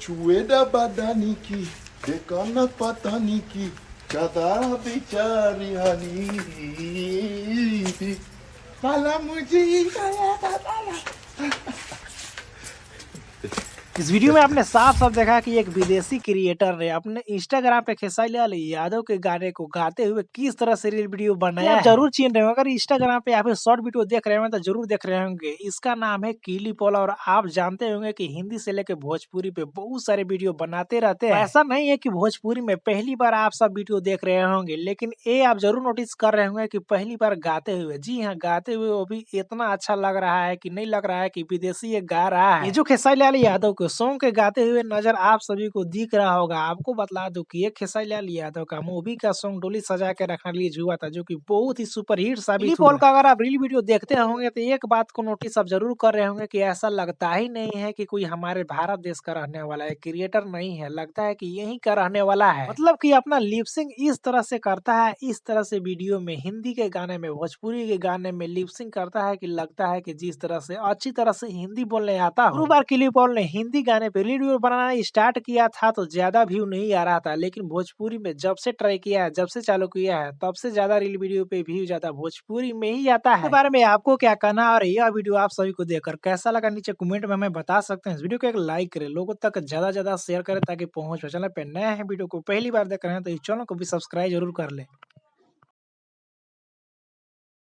Chueda badaniki, dekana pataniki, kadara bichari hani. Pala muji, इस video में आपने साफ साफ देखा कि एक विदेशी क्रिएटर ने अपने इंस्टाग्राम पे खेसारी लाल यादव के गाने को गाते हुए किस तरह से रील वीडियो बनाया है। जरूर चिन्ह रहे हो, अगर इंस्टाग्राम पे आप शॉर्ट वीडियो देख रहे होंगे तो जरूर देख रहे होंगे। इसका नाम है कीली पॉला और आप जानते होंगे कि हिंदी से लेकर भोजपुरी पे बहुत सारे वीडियो बनाते रहते हैं। ऐसा नहीं है कि भोजपुरी में पहली बार आप सब वीडियो देख रहे होंगे, लेकिन ये आप जरूर नोटिस कर रहे होंगे कि पहली बार गाते हुए, जी हाँ गाते हुए, वो भी इतना अच्छा लग रहा है कि नहीं लग रहा है कि विदेशी ये गा रहा है। ये जो खेसारी लाल यादव को सॉन्ग के गाते हुए नजर आप सभी को दिख रहा होगा। आपको बतला दूं कि ये खेसारी लाल यादव का मूवी का सॉन्ग डोली सजा के रखना रिलीज हुआ था, जो कि बहुत ही सुपर हिट साबित हुआ। का अगर आप रील वीडियो देखते होंगे तो एक बात को नोटिस आप जरूर कर रहे होंगे कि ऐसा लगता ही नहीं है कि कोई हमारे भारत देश का रहने वाला है, क्रिएटर नहीं है, लगता है कि यहीं का रहने वाला है। मतलब कि अपना लिपसिंग इस तरह से करता है, इस तरह से वीडियो में हिंदी के गाने में, भोजपुरी के गाने में लिपसिंग करता है कि लगता है कि जिस तरह से अच्छी तरह से हिंदी बोलने आता हो। बार क्लिप पॉल ने हिंदी गाने पे रील वीडियो बनाना स्टार्ट किया था तो ज्यादा व्यू नहीं आ रहा था, लेकिन भोजपुरी में जब से ट्राई किया है, जब से चालू किया है, तब से ज्यादा रील वीडियो पे व्यू ज्यादा भोजपुरी में ही आता है। इस बारे में आपको क्या कहना है और यह वीडियो आप सभी को देखकर कैसा लगा नीचे कमेंट में हमें बता सकते हैं। इस वीडियो को एक लाइक करें, लोगों तक ज्यादा शेयर करें ताकि पहुंच। चैनल पे नए हैं, वीडियो को पहली बार देख रहे हैं तो इस चैनल को भी सब्सक्राइब जरूर कर ले।